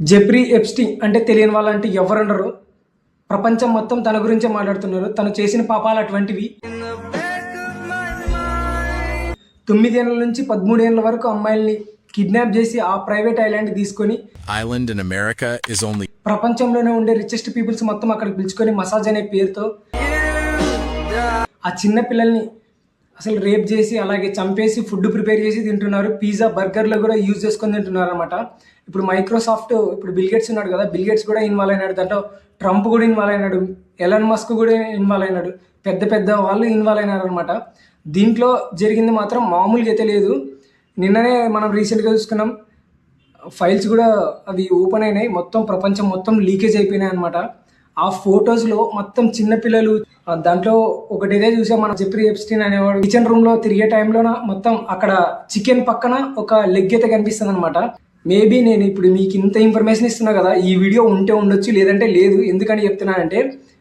Jeffrey Epstein అంటే తెలియని వాళ్ళంటే ఎవరుండరు. ప్రపంచం మొత్తం తన గురించే మాట్లాడుతున్నారు. తను చేసిన పాపాలు అటువంటివి. 9 ఏళ్ల నుంచి 13 ఏళ్ల వరకు అమ్మాయిల్ని కిడ్నాప్ చేసి ఆ ప్రైవేట్ ఐలాండ్ తీసుకొని island in America is only ప్రపంచంలోనే ఉండే రిచెస్ట్ పీపుల్స్ మొత్తం అక్కడికి పిలుచుకొని మసాజ్ అనే పేరుతో ఆ చిన్న పిల్లల్ని అసలు రేప్ చేసి అలాగే చంపేసి ఫుడ్ ప్రిపేర్ చేసి తింటున్నారు. పిజ్జా బర్గర్లో కూడా యూజ్ చేసుకొని తింటున్నారు అనమాట. ఇప్పుడు మైక్రోసాఫ్ట్ ఇప్పుడు బిల్ గేట్స్ ఉన్నాడు కదా, బిల్ గేట్స్ కూడా ఇన్వాల్వ్ అయినాడు దాంట్లో. ట్రంప్ కూడా ఇన్వాల్వ్ అయినాడు, ఎలన్ మస్క్ కూడా ఇన్వాల్వ్ అయినాడు, పెద్ద పెద్ద వాళ్ళు ఇన్వాల్వ్ అయినారు అనమాట. దీంట్లో జరిగింది మాత్రం మామూలుగా అయితే లేదు. నిన్ననే మనం రీసెంట్గా చూసుకున్నాం, ఫైల్స్ కూడా అవి ఓపెన్ అయినాయి, మొత్తం ప్రపంచం మొత్తం లీకేజ్ అయిపోయినాయి అనమాట. ఆ ఫొటోస్లో మొత్తం చిన్నపిల్లలు, దాంట్లో ఒకటిదే చూసాం మనం, జెఫ్రీ ఎప్స్టీన్ అనేవాడు కిచెన్ రూమ్లో తిరిగే టైంలోన మొత్తం అక్కడ చికెన్ పక్కన ఒక లెగ్ అయితే కనిపిస్తుంది అనమాట. మేబీ నేను ఇప్పుడు మీకు ఇంత ఇన్ఫర్మేషన్ ఇస్తున్నా కదా, ఈ వీడియో ఉంటే ఉండొచ్చు లేదంటే లేదు. ఎందుకని చెప్తున్నానంటే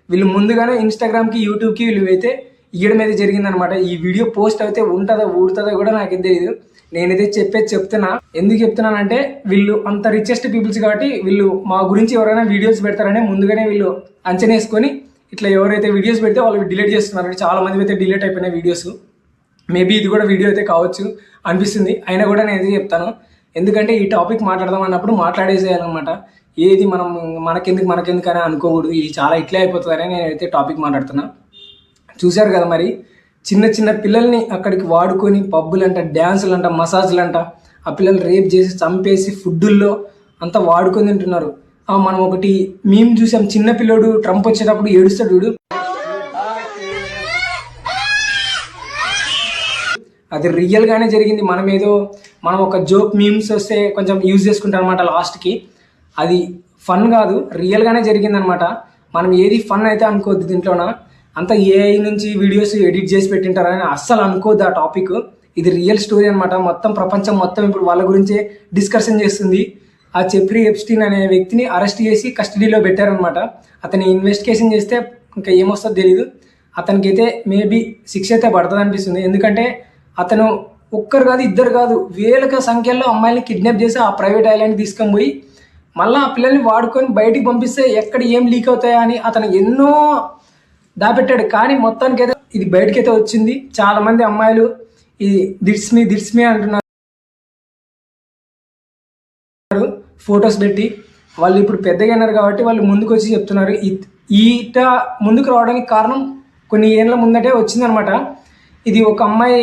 వీళ్ళు ముందుగానే ఇన్స్టాగ్రామ్కి యూట్యూబ్కి వీళ్ళు అయితే ఇయ్యడం అయితే జరిగిందనమాట. ఈ వీడియో పోస్ట్ అయితే ఉంటుందా ఊడుతుందా కూడా నాకు తెలియదు. నేనైతే చెప్తున్నా. ఎందుకు చెప్తున్నానంటే వీళ్ళు అంత రిచెస్ట్ పీపుల్స్ కాబట్టి వీళ్ళు మా గురించి ఎవరైనా వీడియోస్ పెడతారని ముందుగానే వీళ్ళు అంచనా వేసుకొని ఇట్లా ఎవరైతే వీడియోస్ పెడితే వాళ్ళు డిలీట్ చేస్తున్నారు. చాలా మంది అయితే డిలీట్ అయిపోయిన వీడియోస్. మేబీ ఇది కూడా వీడియో అయితే కావచ్చు అనిపిస్తుంది. అయినా కూడా నేను అయితే చెప్తాను, ఎందుకంటే ఈ టాపిక్ మాట్లాడదాం అన్నప్పుడు మాట్లాడేసేయాలన్నమాట. ఏది మనం మనకెందుకు అని అనుకోకూడదు. ఇది చాలా ఇట్లే అయిపోతుందని నేనైతే టాపిక్ మాట్లాడుతున్నా. చూశారు కదా మరి, చిన్న చిన్న పిల్లల్ని అక్కడికి వాడుకొని పబ్బులంట, డ్యాన్సులంట, మసాజ్లంట, ఆ పిల్లలు రేప్ చేసి చంపేసి ఫుడ్డుల్లో అంతా వాడుకొని తింటున్నారు. మనం ఒకటి మేము చూసాం, చిన్న పిల్లోడు ట్రంప్ వచ్చేటప్పుడు ఏడుస్తాడు. అది రియల్గానే జరిగింది. మనం ఒక జోక్ మీమ్స్ వస్తే కొంచెం యూజ్ చేసుకుంటాం అనమాట లాస్ట్కి. అది ఫన్ కాదు, రియల్గానే జరిగింది అనమాట. మనం ఏది ఫన్ అయితే అనుకోవద్దు, దీంట్లోన అంతా ఏఐ నుంచి వీడియోస్ ఎడిట్ చేసి పెట్టింటారని అస్సలు అనుకోవద్దు ఆ టాపిక్. ఇది రియల్ స్టోరీ అనమాట. మొత్తం ప్రపంచం మొత్తం ఇప్పుడు వాళ్ళ గురించే డిస్కషన్ చేస్తుంది. ఆ జెఫ్రీ ఎప్స్టీన్ అనే వ్యక్తిని అరెస్ట్ చేసి కస్టడీలో పెట్టారనమాట. అతని ఇన్వెస్టిగేషన్ చేస్తే ఇంకా ఏమొస్తుందో తెలియదు. అతనికైతే మేబీ శిక్ష అయితే పడుతుంది అనిపిస్తుంది. ఎందుకంటే అతను ఒక్కరు కాదు, ఇద్దరు కాదు, వేల సంఖ్యలో అమ్మాయిని కిడ్నాప్ చేసి ఆ ప్రైవేట్ ఐలాండ్ తీసుకొని పోయి మళ్ళీ ఆ పిల్లల్ని వాడుకొని బయటికి పంపిస్తే ఎక్కడ ఏం లీక్ అవుతాయా అని అతను ఎన్నో దాపెట్టాడు. కానీ మొత్తానికైతే ఇది బయటకైతే వచ్చింది. చాలా మంది అమ్మాయిలు ఇది దిట్స్ మీ అంటున్నారు ఫొటోస్ పెట్టి. వాళ్ళు ఇప్పుడు పెద్దగా అయినారు కాబట్టి వాళ్ళు ముందుకు వచ్చి చెప్తున్నారు. ఈట ముందుకు రావడానికి కారణం కొన్ని ఏళ్ళ ముందటే వచ్చిందనమాట. ఇది ఒక అమ్మాయి,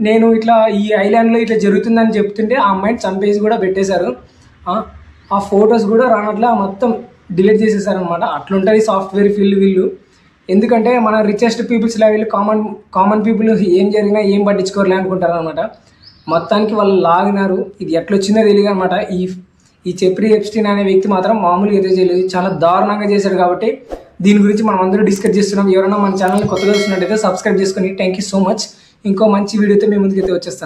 నేను ఇట్లా ఈ ఐలాండ్లో ఇట్లా జరుగుతుందని చెప్తుంటే ఆ అమ్మాయిని చంపేసి కూడా పెట్టేశారు. ఆ ఫొటోస్ కూడా రానట్లా మొత్తం డిలీట్ చేసేసారనమాట. అట్లుంటుంది సాఫ్ట్వేర్ ఫీల్డ్ వీళ్ళు. ఎందుకంటే మన రిచెస్ట్ పీపుల్స్లో వీళ్ళు కామన్ పీపుల్ ఏం జరిగినా ఏం పట్టించుకోరలే అనుకుంటారు అనమాట. మొత్తానికి వాళ్ళు లాగినారు. ఇది ఎట్లొచ్చిందో తెలియదు అనమాట. ఈ జెఫ్రీ ఎప్స్టీన్ అనే వ్యక్తి మాత్రం మామూలుగా అయితే చేయలేదు, చాలా దారుణంగా చేశాడు. కాబట్టి దీని గురించి మనం అందరూ డిస్కస్ చేస్తున్నాం. ఎవరైనా మన ఛానల్ని కొత్తగా చూస్తున్నట్టయితే సబ్స్క్రైబ్ చేసుకొని థ్యాంక్ యూ సో మచ్. ఇంకో మంచి వీడియోతో మీ ముందుకైతే వచ్చేస్తాను.